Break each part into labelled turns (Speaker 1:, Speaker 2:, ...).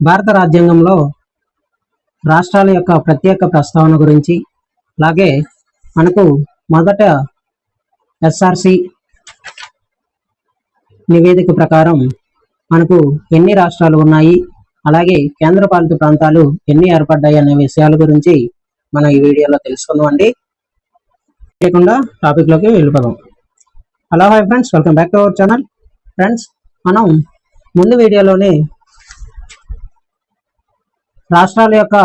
Speaker 1: భారత రాజ్యాంగంలో రాష్ట్రాల యొక్క ప్రత్యేక ప్రస్తావన గురించి, అలాగే మనకు మొదట ఎస్ఆర్సి నివేదిక ప్రకారం మనకు ఎన్ని రాష్ట్రాలు ఉన్నాయి, అలాగే కేంద్రపాలిత ప్రాంతాలు ఎన్ని ఏర్పడ్డాయి అనే విషయాల గురించి మనం ఈ వీడియోలో తెలుసుకుందాం అండి. లేకుండా టాపిక్లోకి వెళ్ళిపోదాం. Hello hi friends, welcome back to our channel. Friends, మనం ముందు వీడియోలోనే రాష్ట్రాల యొక్క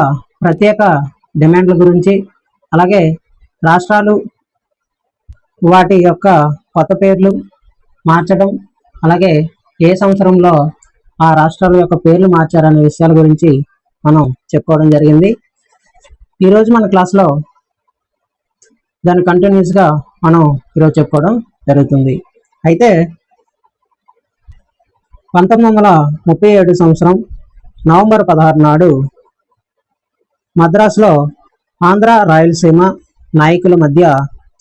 Speaker 1: ప్రత్యేక డిమాండ్ల గురించి, అలాగే రాష్ట్రాలు వాటి యొక్క కొత్త పేర్లు మార్చడం, అలాగే ఏ సంవత్సరంలో ఆ రాష్ట్రాల యొక్క పేర్లు మార్చారనే విషయాల గురించి మనం చెప్పుకోవడం జరిగింది. ఈరోజు మన క్లాస్లో దాని కంటిన్యూస్గా మనం ఈరోజు చెప్పుకోవడం జరుగుతుంది. అయితే 1937 సంవత్సరం నవంబర్ 16 నాడు మద్రాసులో ఆంధ్ర రాయలసీమ నాయకుల మధ్య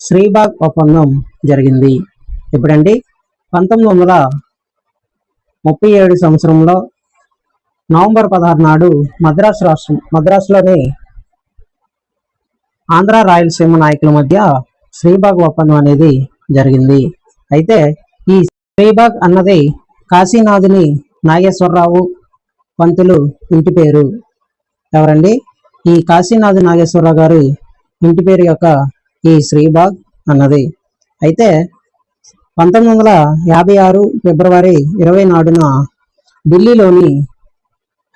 Speaker 1: శ్రీబాగ్ ఒప్పందం జరిగింది. ఎప్పుడండి? 1937 సంవత్సరంలో నవంబర్ 16 నాడు మద్రాసులోని ఆంధ్ర రాయలసీమ నాయకుల మధ్య శ్రీబాగ్ ఒప్పందం అనేది జరిగింది. అయితే ఈ శ్రీబాగ్ అన్నది కాశీనాథుని నాగేశ్వరరావు పంతులు ఇంటి పేరు. ఎవరండి? ఈ కాశీనాథు నాగేశ్వరరావు గారి ఇంటి పేరు యొక్క ఈ శ్రీబాగ్ అన్నది. అయితే 1956 ఫిబ్రవరి 20 నాడున ఢిల్లీలోని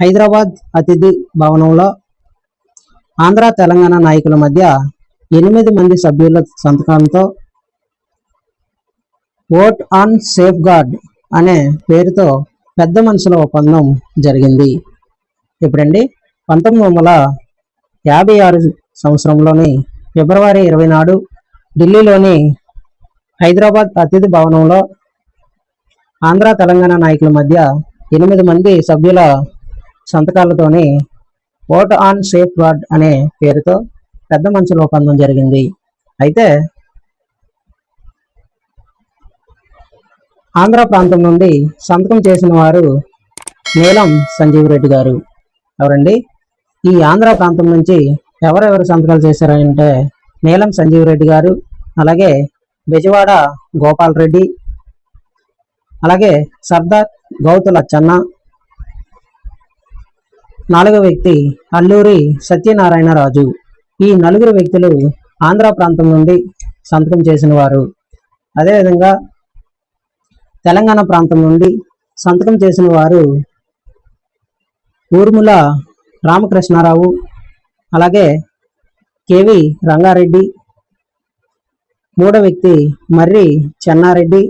Speaker 1: హైదరాబాద్ అతిథి భవనంలో ఆంధ్ర తెలంగాణ నాయకుల మధ్య 8 మంది సభ్యుల సంతకంతో ఓట్ ఆన్ సేఫ్ గార్డ్ అనే పేరుతో పెద్ద మనుషుల ఒప్పందం జరిగింది. ఎప్పుడండి? 1956 సంవత్సరంలోని ఫిబ్రవరి 20 నాడు ఢిల్లీలోని హైదరాబాద్ అతిథి భవనంలో ఆంధ్ర తెలంగాణ నాయకుల మధ్య 8 మంది సభ్యుల సంతకాలతోని ఓట్ ఆన్ సేఫ్ గార్డ్ అనే పేరుతో పెద్ద మనుషుల ఒప్పందం జరిగింది. అయితే ఆంధ్ర ప్రాంతం నుండి సంతకం చేసిన వారు నీలం సంజీవ్ రెడ్డి గారు. ఎవరండి? ఈ ఆంధ్ర ప్రాంతం నుంచి ఎవరెవరు సంతకాలు చేశారంటే నీలం సంజీవ్ రెడ్డి గారు, అలాగే బెజవాడ గోపాల్ రెడ్డి, అలాగే సర్దార్ గౌతుల చెన్న, 4వ వ్యక్తి అల్లూరి సత్యనారాయణ రాజు. ఈ 4 వ్యక్తులు ఆంధ్ర ప్రాంతం నుండి సంతకం చేసిన వారు. అదేవిధంగా తెలంగాణ ప్రాంతం నుండి సంతకం చేసిన వారు ఊర్ముల రామకృష్ణారావు, అలాగే కేవి రంగారెడ్డి, 3వ వ్యక్తి మర్రి చెన్నారెడ్డి,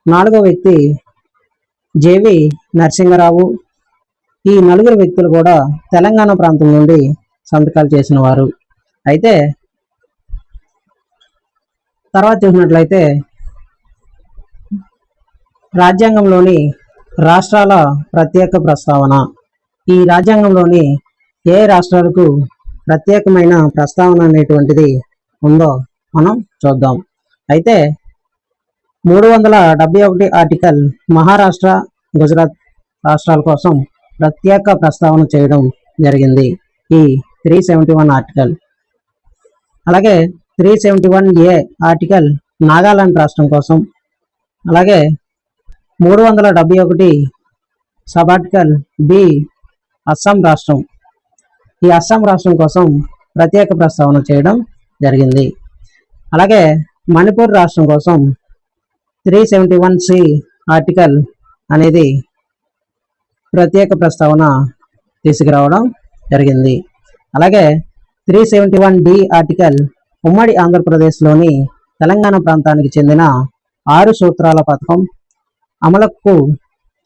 Speaker 1: 4వ వ్యక్తి జేవి నరసింగరావు. ఈ 4 వ్యక్తులు కూడా తెలంగాణ ప్రాంతం నుండి సంతకాలు చేసిన వారు. అయితే తర్వాత చూసినట్లయితే రాజ్యాంగంలోని రాష్ట్రాల ప్రత్యేక ప్రస్తావన. ఈ రాజ్యాంగంలోని ఏ రాష్ట్రాలకు ప్రత్యేకమైన ప్రస్తావన అనేటువంటిది ఉందో మనం చూద్దాం. అయితే 371 ఆర్టికల్ మహారాష్ట్ర, గుజరాత్ రాష్ట్రాల కోసం ప్రత్యేక ప్రస్తావన చేయడం జరిగింది. ఈ 371 ఆర్టికల్. అలాగే 371A ఆర్టికల్ నాగాలాండ్ రాష్ట్రం కోసం, అలాగే 371 సబ్ ఆర్టికల్ బి అస్సాం రాష్ట్రం. ఈ అస్సాం రాష్ట్రం కోసం ప్రత్యేక ప్రస్తావన చేయడం జరిగింది. అలాగే మణిపూర్ రాష్ట్రం కోసం 371C ఆర్టికల్ అనేది ప్రత్యేక ప్రస్తావన తీసుకురావడం జరిగింది. అలాగే 371D ఆర్టికల్ ఉమ్మడి ఆంధ్రప్రదేశ్లోని తెలంగాణ ప్రాంతానికి చెందిన 6 సూత్రాల పథకం అమలుకు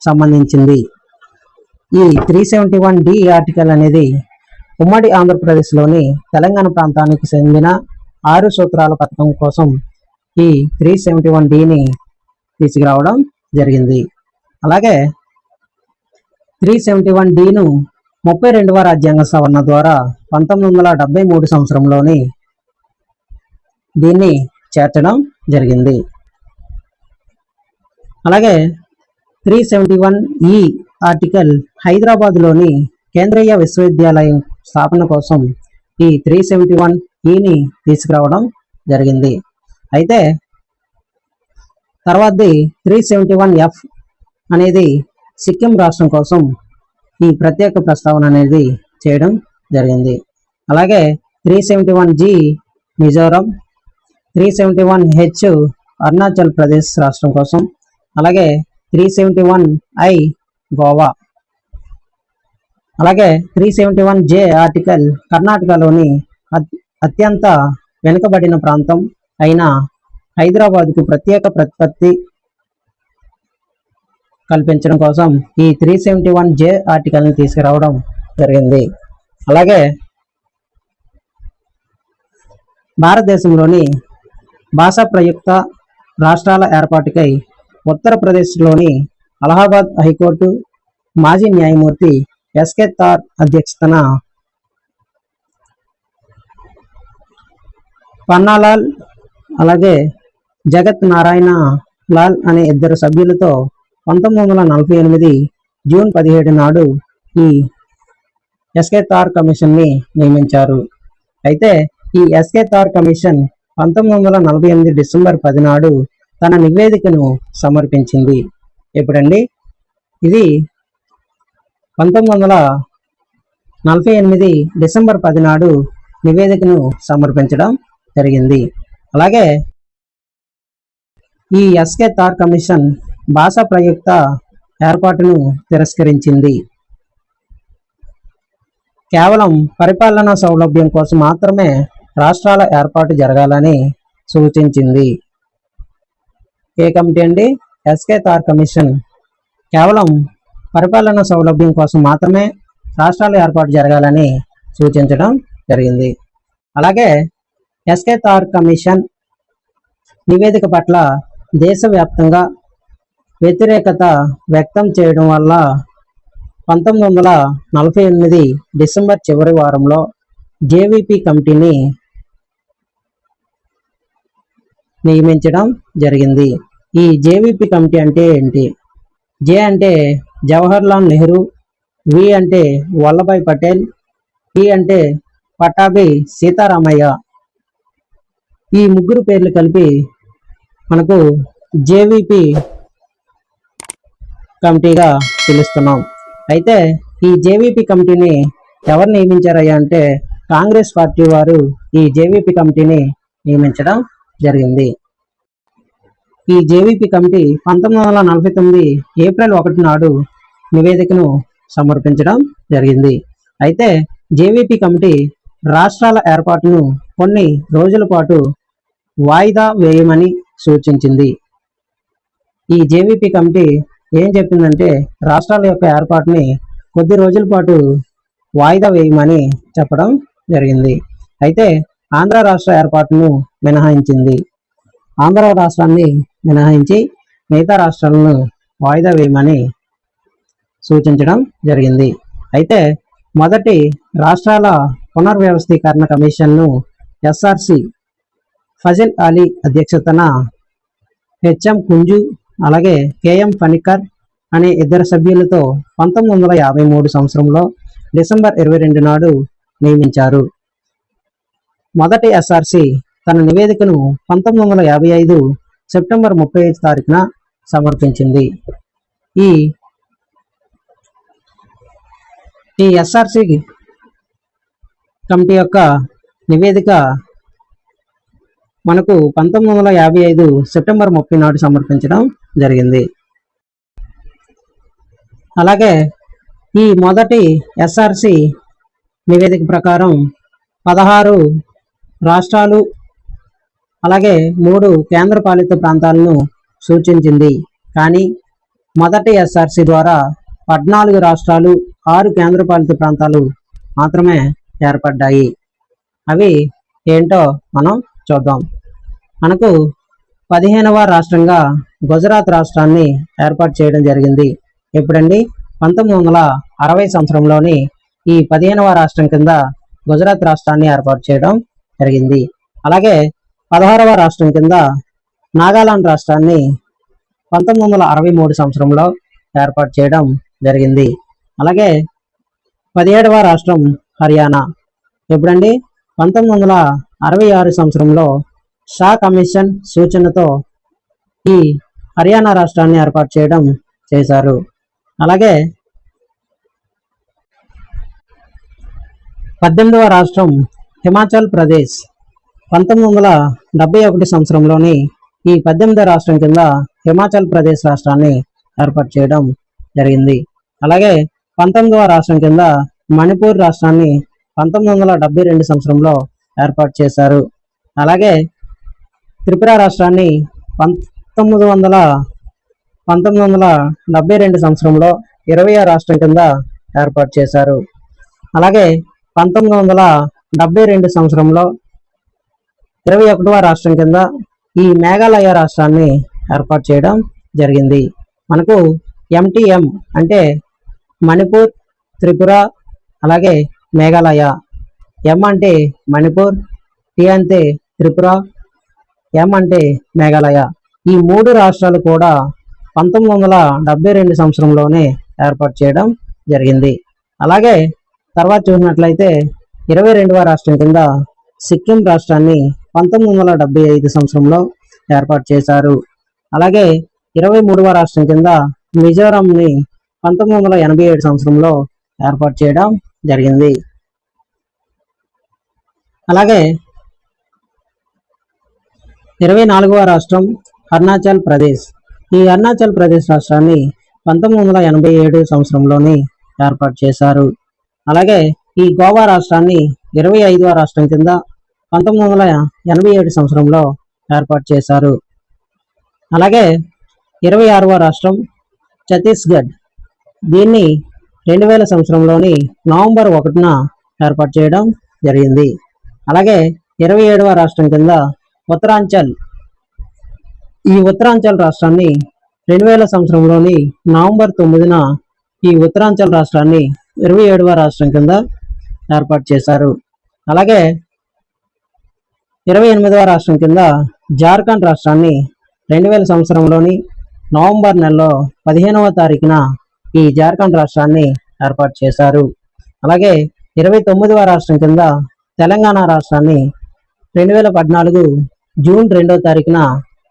Speaker 1: సంబంధించింది. ఈ 371D ఆర్టికల్ అనేది ఉమ్మడి ఆంధ్రప్రదేశ్లోని తెలంగాణ ప్రాంతానికి చెందిన 6 సూత్రాల పథకం కోసం ఈ 371Dని తీసుకురావడం జరిగింది. అలాగే 371Dను 32వ రాజ్యాంగ సవరణ ద్వారా 1973 సంవత్సరంలోని దీన్ని చేర్చడం జరిగింది. అలాగే 371E ఆర్టికల్ హైదరాబాద్లోని కేంద్రీయ విశ్వవిద్యాలయం స్థాపన కోసం ఈ 371 తీసుకురావడం జరిగింది. అయితే తర్వాతది 371 అనేది సిక్కిం రాష్ట్రం కోసం ఈ ప్రత్యేక ప్రస్తావన అనేది చేయడం జరిగింది. అలాగే 371 మిజోరం, 371 అరుణాచల్ ప్రదేశ్ రాష్ట్రం కోసం, అలాగే 371 గోవా, అలాగే 371 ఆర్టికల్ కర్ణాటకలోని అత్యంత వెనుకబడిన ప్రాంతం అయిన హైదరాబాద్కు ప్రత్యేక ప్రతిపత్తి కల్పించడం కోసం ఈ 371 ఆర్టికల్ని తీసుకురావడం జరిగింది. అలాగే భారతదేశంలోని భాషా ప్రయుక్త రాష్ట్రాల ఏర్పాటుకై ఉత్తరప్రదేశ్లోని అలహాబాద్ హైకోర్టు మాజీ న్యాయమూర్తి ఎస్కే తార్ అధ్యక్షతన పన్నాలాల్ అలాగే జగత్ నారాయణ లాల్ అనే 2 సభ్యులతో 1948 జూన్ 17 నాడు ఈ ఎస్కే తార్ కమిషన్ని నియమించారు. అయితే ఈ ఎస్కే తార్ కమిషన్ 1948 డిసెంబర్ 10 నాడు తన నివేదికను సమర్పించింది. ఎప్పుడండి? ఇది 1948 డిసెంబర్ 10 నాడు నివేదికను సమర్పించడం జరిగింది. అలాగే ఈ ఎస్కే తార్ కమిషన్ భాషా ప్రయుక్త ఏర్పాటును తిరస్కరించింది. కేవలం పరిపాలనా సౌలభ్యం కోసం మాత్రమే రాష్ట్రాల ఏర్పాటు జరగాలని సూచించింది. ఏ కమిటీ అండి? ఎస్కే తార్ కమిషన్ కేవలం పరిపాలనా సౌలభ్యం కోసం మాత్రమే రాష్ట్రాల ఏర్పాటు జరగాలని సూచించడం జరిగింది. అలాగే ఎస్కే తార్ కమిషన్ నివేదిక పట్ల దేశవ్యాప్తంగా వ్యతిరేకత వ్యక్తం చేయడం వల్ల 1948 డిసెంబర్ చివరి వారంలో జేవీపీ కమిటీని నియమించడం జరిగింది. ఈ జేవీపీ కమిటీ అంటే ఏంటి? జే అంటే జవహర్లాల్ నెహ్రూ, వి అంటే వల్లభాయ్ పటేల్, పి అంటే పట్టాభి సీతారామయ్య. ఈ ముగ్గురు పేర్లు కలిపి మనకు జేవీపీ కమిటీగా పిలుస్తున్నాం. అయితే ఈ జేవీపీ కమిటీని ఎవరు నియమించారయ్యా అంటే కాంగ్రెస్ పార్టీ వారు ఈ జేవీపీ కమిటీని నియమించడం జరిగింది. ఈ జేవీపీ కమిటీ 1949 ఏప్రిల్ 1 నాడు నివేదికను సమర్పించడం జరిగింది. అయితే జేవీపీ కమిటీ రాష్ట్రాల ఏర్పాటును కొన్ని రోజుల పాటు వాయిదా వేయమని సూచించింది. ఈ జేవీపీ కమిటీ ఏం చెప్పిందంటే రాష్ట్రాల యొక్క ఏర్పాటుని కొద్ది రోజుల పాటు వాయిదా వేయమని చెప్పడం జరిగింది. అయితే ఆంధ్ర రాష్ట్ర ఏర్పాటును మినహాయించింది. ఆంధ్ర రాష్ట్రాన్ని మినహాయించి మిగతా రాష్ట్రాలను వాయిదా వేయమని సూచించడం జరిగింది. అయితే మొదటి రాష్ట్రాల పునర్వ్యవస్థీకరణ కమిషన్ను ఎస్ఆర్సి ఫజిల్ అలీ అధ్యక్షతన హెచ్ఎం కుంజు అలాగే కేఎం ఫణికర్ అనే 2 సభ్యులతో 1953 సంవత్సరంలో డిసెంబర్ 22 నాడు నియమించారు. మొదటి ఎస్ఆర్సి తన నివేదికను 1955 సెప్టెంబర్ 35 తారీఖున సమర్పించింది. ఈ ఎస్ఆర్సి కమిటీ యొక్క నివేదిక మనకు 1955 సెప్టెంబర్ 30 నాడు సమర్పించడం జరిగింది. అలాగే ఈ మొదటి ఎస్ఆర్సి నివేదిక ప్రకారం 16 రాష్ట్రాలు అలాగే 3 కేంద్రపాలిత ప్రాంతాలను సూచించింది. కానీ మొదటి ఎస్ఆర్సి ద్వారా 14 రాష్ట్రాలు 6 కేంద్రపాలిత ప్రాంతాలు మాత్రమే ఏర్పడ్డాయి. అవి ఏంటో మనం చూద్దాం. మనకు 15వ రాష్ట్రంగా గుజరాత్ రాష్ట్రాన్ని ఏర్పాటు చేయడం జరిగింది. ఎప్పుడండి? 1960 సంవత్సరంలోని ఈ 15వ రాష్ట్రం కింద గుజరాత్ రాష్ట్రాన్ని ఏర్పాటు చేయడం జరిగింది. అలాగే 16వ రాష్ట్రం కింద నాగాలాండ్ రాష్ట్రాన్ని 1963 సంవత్సరంలో ఏర్పాటు చేయడం జరిగింది. అలాగే 17వ రాష్ట్రం హర్యానా. ఎప్పుడండి? 1966 సంవత్సరంలో షా కమిషన్ సూచనతో ఈ హర్యానా రాష్ట్రాన్ని ఏర్పాటు చేయడం చేశారు. అలాగే 18వ రాష్ట్రం హిమాచల్ ప్రదేశ్. 1971 సంవత్సరంలోని ఈ 18వ రాష్ట్రం కింద హిమాచల్ ప్రదేశ్ రాష్ట్రాన్ని ఏర్పాటు చేయడం జరిగింది. అలాగే 19వ రాష్ట్రం కింద మణిపూర్ రాష్ట్రాన్ని 1972 సంవత్సరంలో ఏర్పాటు చేశారు. అలాగే త్రిపుర రాష్ట్రాన్ని 1972 సంవత్సరంలో 20వ రాష్ట్రం కింద ఏర్పాటు చేశారు. అలాగే 1972 సంవత్సరంలో 21వ రాష్ట్రం కింద ఈ మేఘాలయ రాష్ట్రాన్ని ఏర్పాటు చేయడం జరిగింది. మనకు MTM అంటే మణిపూర్, త్రిపుర, అలాగే మేఘాలయ. M అంటే మణిపూర్, T అంటే త్రిపుర, M అంటే మేఘాలయ. ఈ 3 రాష్ట్రాలు కూడా 1972 సంవత్సరంలోనే ఏర్పాటు చేయడం జరిగింది. అలాగే తర్వాత చూసినట్లయితే 22వ రాష్ట్రం కింద సిక్కిం రాష్ట్రాన్ని 1975 సంవత్సరంలో ఏర్పాటు చేశారు. అలాగే 23వ రాష్ట్రం కింద మిజోరంని 1987 సంవత్సరంలో ఏర్పాటు చేయడం జరిగింది. అలాగే 24వ రాష్ట్రం అరుణాచల్ ప్రదేశ్. ఈ అరుణాచల్ ప్రదేశ్ రాష్ట్రాన్ని 1987 సంవత్సరంలోని ఏర్పాటు చేశారు. అలాగే ఈ గోవా రాష్ట్రాన్ని 25వ రాష్ట్రం కింద 1987 సంవత్సరంలో ఏర్పాటు చేశారు. అలాగే 26వ రాష్ట్రం ఛత్తీస్గఢ్. దీన్ని 2000 సంవత్సరంలోని నవంబర్ 1న ఏర్పాటు చేయడం జరిగింది. అలాగే 27వ రాష్ట్రం కింద ఉత్తరాంచల్. ఈ ఉత్తరాంచల్ రాష్ట్రాన్ని 2000 సంవత్సరంలోని నవంబర్ 9న ఈ ఉత్తరాంచల్ రాష్ట్రాన్ని 27వ రాష్ట్రం కింద ఏర్పాటు చేశారు. అలాగే 28వ రాష్ట్రం కింద జార్ఖండ్ రాష్ట్రాన్ని 2000 సంవత్సరంలోని నవంబర్ నెలలో 15వ తారీఖున ఈ జార్ఖండ్ రాష్ట్రాన్ని ఏర్పాటు చేశారు. అలాగే 29వ రాష్ట్రం కింద తెలంగాణ రాష్ట్రాన్ని 2014 జూన్ 2వ తారీఖున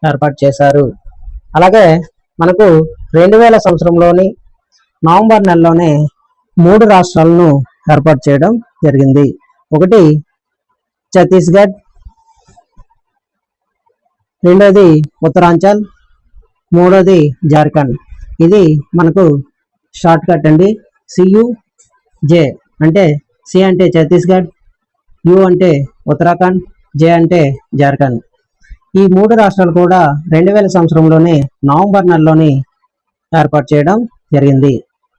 Speaker 1: ఏర్పాటు చేశారు. అలాగే మనకు 2000 సంవత్సరంలోని నవంబర్ నెలలోనే 3 రాష్ట్రాలను ఏర్పాటు చేయడం జరిగింది. ఒకటి ఛత్తీస్గఢ్, రెండోది ఉత్తరాంచల్, మూడోది జార్ఖండ్. ఇది మనకు షార్ట్ కట్ అండి. CUJ అంటే C అంటే ఛత్తీస్గఢ్, U అంటే ఉత్తరాఖండ్, J అంటే జార్ఖండ్. ఈ 3 రాష్ట్రాలు కూడా 2000 సంవత్సరంలోనే నవంబర్ నెలలోని ఏర్పాటు చేయడం జరిగింది.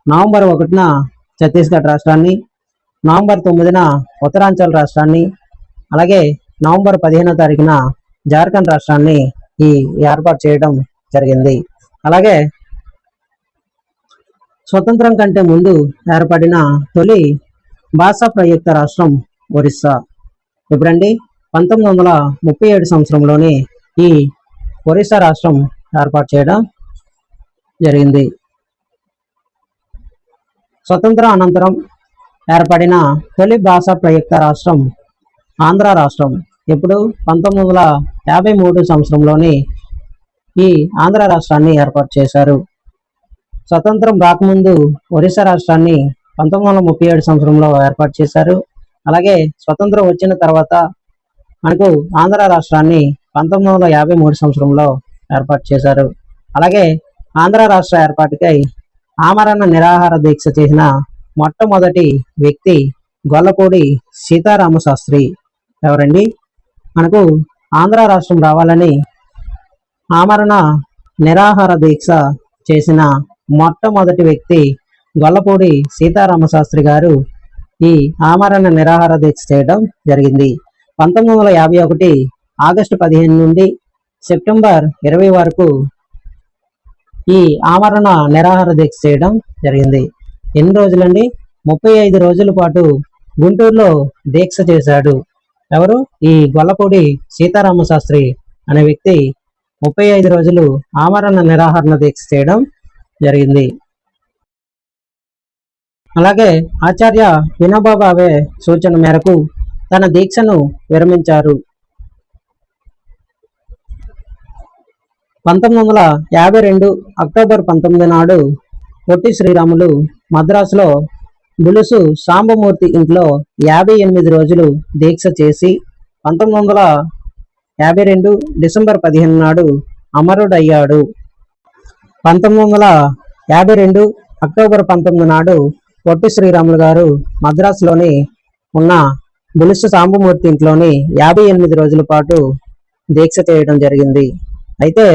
Speaker 1: నవంబర్ 1న ఛత్తీస్గఢ్ రాష్ట్రాన్ని, నవంబర్ 9న ఉత్తరాంచల్ రాష్ట్రాన్ని, అలాగే నవంబర్ 15వ తారీఖున జార్ఖండ్ రాష్ట్రాన్ని ఈ ఏర్పాటు చేయడం జరిగింది. అలాగే స్వతంత్రం కంటే ముందు ఏర్పడిన తొలి భాషా ప్రయుక్త రాష్ట్రం ఒరిస్సా. ఎప్పుడండి? 1937 సంవత్సరంలోనే ఈ ఒరిస్సా రాష్ట్రం ఏర్పాటు చేయడం జరిగింది. స్వతంత్ర అనంతరం ఏర్పడిన తొలి భాషా ప్రయుక్త రాష్ట్రం ఆంధ్ర రాష్ట్రం. ఎప్పుడు? 1953 సంవత్సరంలోని ఈ ఆంధ్ర రాష్ట్రాన్ని ఏర్పాటు చేశారు. స్వతంత్రం రాకముందు ఒరిస్సా రాష్ట్రాన్ని 1937 సంవత్సరంలో ఏర్పాటు చేశారు. అలాగే స్వతంత్రం వచ్చిన తర్వాత మనకు ఆంధ్ర రాష్ట్రాన్ని 1953 సంవత్సరంలో ఏర్పాటు చేశారు. అలాగే ఆంధ్ర రాష్ట్ర ఏర్పాటుకై ఆమరణ నిరాహార దీక్ష చేసిన మొట్టమొదటి వ్యక్తి గొల్లపూడి సీతారామ శాస్త్రి. ఎవరండి? మనకు ఆంధ్ర రాష్ట్రం రావాలని ఆమరణ నిరాహార దీక్ష చేసిన మొట్టమొదటి వ్యక్తి గొల్లపూడి సీతారామ శాస్త్రి గారు ఈ ఆమరణ నిరాహార దీక్ష చేయడం జరిగింది. 1951 ఆగస్టు 15 నుండి సెప్టెంబర్ 20 వరకు ఈ ఆమరణ నిరాహార దీక్ష చేయడం జరిగింది. ఎన్ని రోజులండి? 35 రోజుల పాటు గుంటూరులో దీక్ష చేశాడు. ఎవరు? ఈ గొల్లపూడి సీతారామ శాస్త్రి అనే వ్యక్తి 35 రోజులు ఆమరణ నిరాహార దీక్ష చేయడం జరిగింది. అలాగే ఆచార్య వినోబా భావే సూచన మేరకు తన దీక్షను విరమించారు. 1952 అక్టోబర్ 19 నాడు పొట్టి శ్రీరాములు మద్రాసులో బులుసు సాంబమూర్తి ఇంట్లో 58 రోజులు దీక్ష చేసి 1952 డిసెంబర్ 15 నాడు అమరుడయ్యాడు. 1952 అక్టోబర్ 19 నాడు పొట్టి శ్రీరాములు గారు మద్రాసులోని ఉన్న బులుసు సాంబమూర్తి ఇంట్లోని 58 రోజుల పాటు దీక్ష చేయడం జరిగింది. అయితే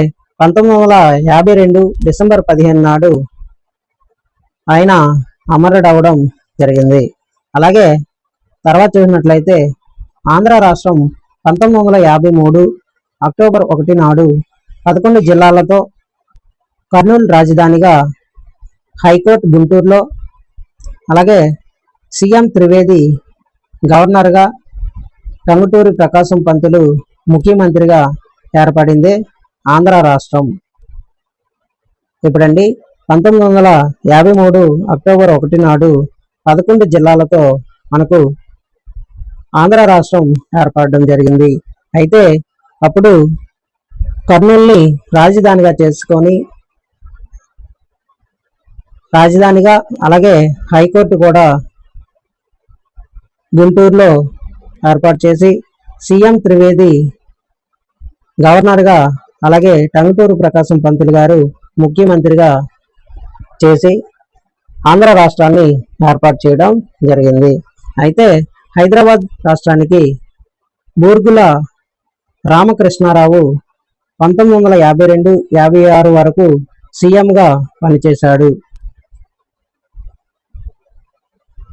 Speaker 1: 1952 డిసెంబర్ 15 నాడు ఆయన అమరుడవడం జరిగింది. అలాగే తర్వాత చూసినట్లయితే ఆంధ్ర రాష్ట్రం 1953 అక్టోబర్ 1 నాడు 11 జిల్లాలతో కర్నూలు రాజధానిగా, హైకోర్టు గుంటూరులో, అలాగే సీఎం త్రివేది గవర్నర్గా, టంగుటూరి ప్రకాశం పంతులు ముఖ్యమంత్రిగా ఏర్పడింది ఆంధ్ర రాష్ట్రం. ఇప్పుడండి 1953 అక్టోబర్ 1 నాడు 11 జిల్లాలతో మనకు ఆంధ్ర రాష్ట్రం ఏర్పడడం జరిగింది. అయితే అప్పుడు కర్నూలుని రాజధానిగా చేసుకొని అలాగే హైకోర్టు కూడా గుంటూరులో ఏర్పాటు చేసి సీఎం త్రివేది గవర్నర్గా, అలాగే టంగుటూరు ప్రకాశం పంతులు గారు ముఖ్యమంత్రిగా చేసి ఆంధ్ర రాష్ట్రాన్ని ఏర్పాటు చేయడం జరిగింది. అయితే హైదరాబాద్ రాష్ట్రానికి బూర్గుల రామకృష్ణారావు 1952-56 వరకు సీఎంగా పనిచేశాడు.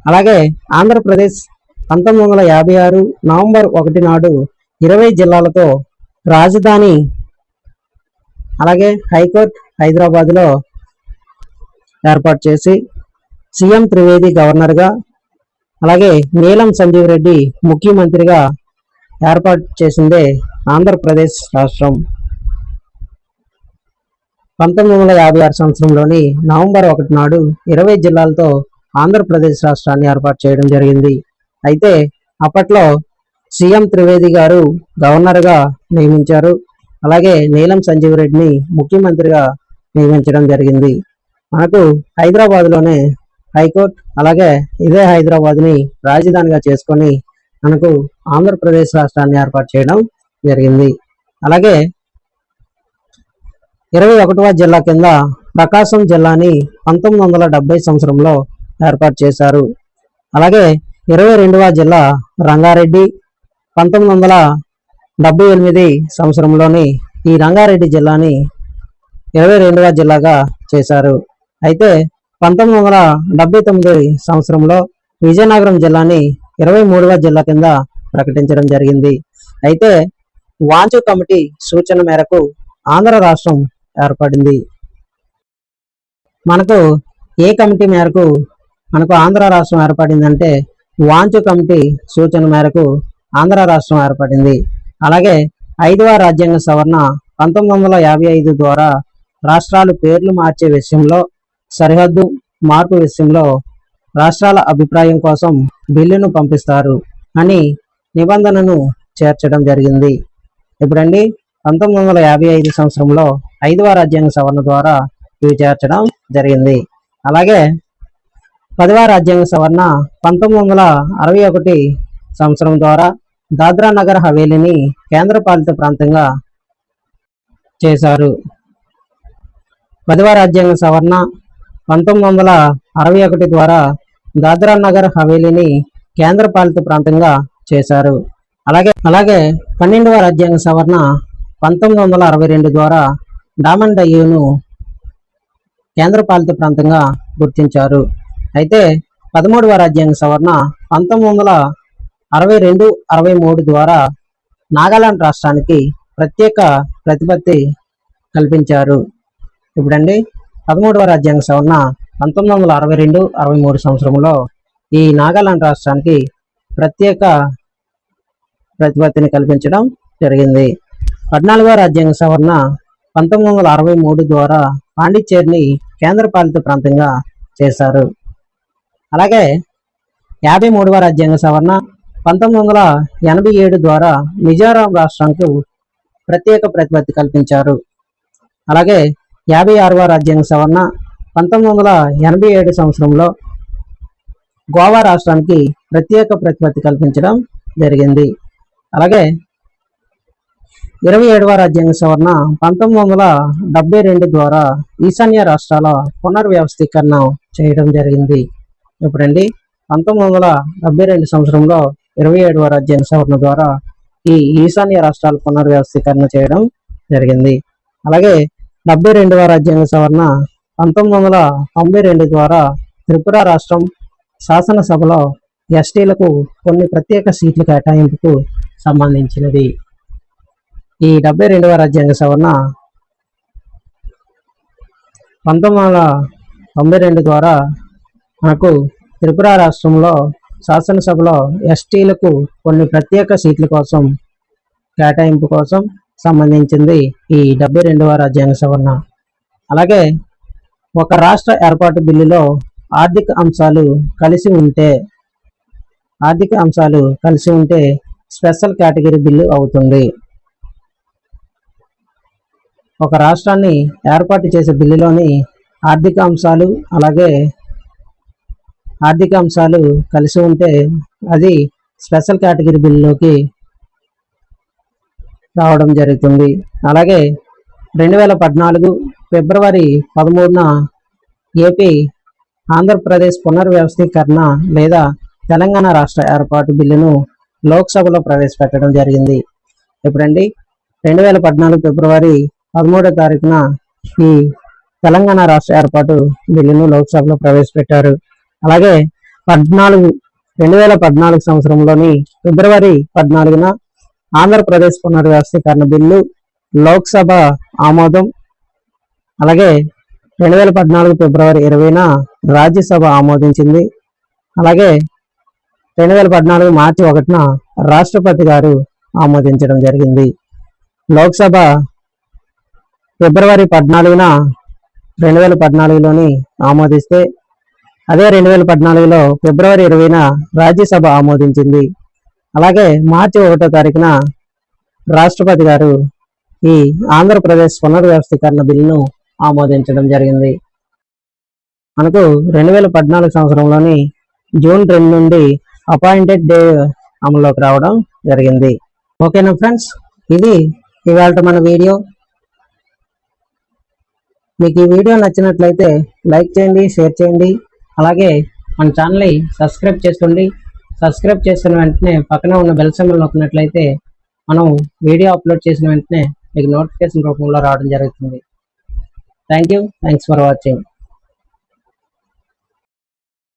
Speaker 1: అలాగే ఆంధ్రప్రదేశ్ 1956 నవంబర్ 1 నాడు 20 జిల్లాలతో రాజధాని, అలాగే హైకోర్టు హైదరాబాద్లో ఏర్పాటు చేసి సీఎం త్రివేది గవర్నర్గా, అలాగే నీలం సంజీవ్ రెడ్డి ముఖ్యమంత్రిగా ఏర్పాటు చేసిందే ఆంధ్రప్రదేశ్ రాష్ట్రం. 1956 సంవత్సరంలోని నవంబర్ 1 నాడు 20 జిల్లాలతో ఆంధ్రప్రదేశ్ రాష్ట్రాన్ని ఏర్పాటు చేయడం జరిగింది. అయితే అప్పట్లో సీఎం త్రివేది గారు గవర్నర్గా నియమించారు, అలాగే నీలం సంజీవ్ రెడ్డిని ముఖ్యమంత్రిగా నియమించడం జరిగింది. మనకు హైదరాబాద్లోనే హైకోర్టు, అలాగే ఇదే హైదరాబాద్ని రాజధానిగా చేసుకొని మనకు ఆంధ్రప్రదేశ్ రాష్ట్రాన్ని ఏర్పాటు చేయడం జరిగింది. అలాగే 21వ జిల్లా కింద ప్రకాశం జిల్లాని 1970 సంవత్సరంలో ఏర్పాటు చేశారు. అలాగే 22వ జిల్లా రంగారెడ్డి 1978 సంవత్సరంలోని ఈ రంగారెడ్డి జిల్లాని 22వ జిల్లాగా చేశారు. అయితే 1979 సంవత్సరంలో విజయనగరం జిల్లాని 23వ జిల్లా కింద ప్రకటించడం జరిగింది. అయితే వాంచు కమిటీ సూచన మేరకు ఆంధ్ర రాష్ట్రం ఏర్పడింది. మనకు ఏ కమిటీ మేరకు మనకు ఆంధ్ర రాష్ట్రం ఏర్పడిందంటే వాంచు కమిటీ సూచన మేరకు ఆంధ్ర రాష్ట్రం ఏర్పడింది. అలాగే 5వ రాజ్యాంగ సవరణ 1955 ద్వారా రాష్ట్రాలు పేర్లు మార్చే విషయంలో, సరిహద్దు మార్పు విషయంలో రాష్ట్రాల అభిప్రాయం కోసం బిల్లును పంపిస్తారు అని నిబంధనను చేర్చడం జరిగింది. ఇప్పుడండి 1955 సంవత్సరంలో 5వ రాజ్యాంగ సవరణ ద్వారా ఇవి చేర్చడం జరిగింది. అలాగే 10వ రాజ్యాంగ సవరణ 1961 సంవత్సరం ద్వారా దాద్రా నగర్ హవేలీని కేంద్రపాలిత ప్రాంతంగా చేశారు. 10వ రాజ్యాంగ సవరణ 1961 ద్వారా దాద్రా నగర్ హవేలీని కేంద్రపాలిత ప్రాంతంగా చేశారు. అలాగే 12వ రాజ్యాంగ సవరణ 1962 ద్వారా డామన్ డయ్యూను కేంద్రపాలిత ప్రాంతంగా గుర్తించారు. అయితే 13వ రాజ్యాంగ సవరణ 1962-63 ద్వారా నాగాలాండ్ రాష్ట్రానికి ప్రత్యేక ప్రతిపత్తి కల్పించారు. ఇప్పుడండి 13వ రాజ్యాంగ సవరణ 1962-63 సంవత్సరంలో ఈ నాగాలాండ్ రాష్ట్రానికి ప్రత్యేక ప్రతిపత్తిని కల్పించడం జరిగింది. 14వ రాజ్యాంగ సవరణ 1963 ద్వారా పాండిచ్చేరిని కేంద్రపాలిత ప్రాంతంగా చేశారు. అలాగే 53వ రాజ్యాంగ సవరణ 1987 ద్వారా మిజోరాం రాష్ట్రానికి ప్రత్యేక ప్రతిపత్తి కల్పించారు. అలాగే 56వ రాజ్యాంగ సవరణ 1987 సంవత్సరంలో గోవా రాష్ట్రానికి ప్రత్యేక ప్రతిపత్తి కల్పించడం జరిగింది. అలాగే 27వ రాజ్యాంగ సవరణ 1972 ద్వారా ఈశాన్య రాష్ట్రాల పునర్వ్యవస్థీకరణ చేయడం జరిగింది. ఇప్పుడండి 1972 సంవత్సరంలో 27వ రాజ్యాంగ సవరణ ద్వారా ఈ ఈశాన్య రాష్ట్రాల పునర్వ్యవస్థీకరణ చేయడం జరిగింది. అలాగే 72వ రాజ్యాంగ సవరణ 1992 ద్వారా త్రిపుర రాష్ట్రం శాసనసభలో ఎస్టీలకు కొన్ని ప్రత్యేక సీట్ల కేటాయింపుకు సంబంధించినది. ఈ 72వ రాజ్యాంగ సవరణ 1992 ద్వారా మనకు త్రిపుర రాష్ట్రంలో శాసనసభలో ఎస్టీలకు కొన్ని ప్రత్యేక సీట్ల కోసం కేటాయింపు కోసం సంబంధించింది ఈ 72వ రాజ్యాంగ సవరణ. అలాగే ఒక రాష్ట్ర ఏర్పాటు బిల్లులో ఆర్థిక అంశాలు కలిసి ఉంటే స్పెషల్ కేటగిరీ బిల్లు అవుతుంది. ఒక రాష్ట్రాన్ని ఏర్పాటు చేసే బిల్లులోని ఆర్థిక అంశాలు కలిసి ఉంటే అది స్పెషల్ కేటగిరీ బిల్లులోకి రావడం జరుగుతుంది. అలాగే 2014 ఫిబ్రవరి 13న ఏపీ ఆంధ్రప్రదేశ్ పునర్వ్యవస్థీకరణ లేదా తెలంగాణ రాష్ట్ర ఏర్పాటు బిల్లును లోక్సభలో ప్రవేశపెట్టడం జరిగింది. ఇప్పుడండి 2014 ఫిబ్రవరి 13వ తారీఖున ఈ తెలంగాణ రాష్ట్ర ఏర్పాటు బిల్లును లోక్సభలో ప్రవేశపెట్టారు. అలాగే 2014 సంవత్సరంలోని ఫిబ్రవరి 14న ఆంధ్రప్రదేశ్ పునర్వ్యవస్థీకరణ బిల్లు లోక్సభ ఆమోదం. అలాగే 2014 ఫిబ్రవరి 20న రాజ్యసభ ఆమోదించింది. అలాగే 2014 మార్చి 1న రాష్ట్రపతి గారు ఆమోదించడం జరిగింది. లోక్సభ ఫిబ్రవరి 14న 2014లోని ఆమోదిస్తే అదే 2014లో ఫిబ్రవరి 20న రాజ్యసభ ఆమోదించింది. అలాగే మార్చి 1వ తారీఖున రాష్ట్రపతి గారు ఈ ఆంధ్రప్రదేశ్ పునర్వ్యవస్థీకరణ బిల్లును ఆమోదించడం జరిగింది. మనకు 2014 సంవత్సరంలోని జూన్ 2 నుండి అపాయింటెడ్ డే అమల్లోకి రావడం జరిగింది. ఓకేనా ఫ్రెండ్స్, ఇది ఇవాళ మన వీడియో. మీకు ఈ వీడియో నచ్చినట్లయితే లైక్ చేయండి, షేర్ చేయండి. అలాగే మన ఛానల్ని సబ్స్క్రైబ్ చేసుకోండి. సబ్స్క్రైబ్ చేసిన వెంటనే పక్కన ఉన్న బెల్ సింబల్ నొక్కినట్లయితే మనం వీడియో అప్లోడ్ చేసిన వెంటనే మీకు నోటిఫికేషన్ రూపంలో రావడం జరుగుతుంది. Thanks for watching.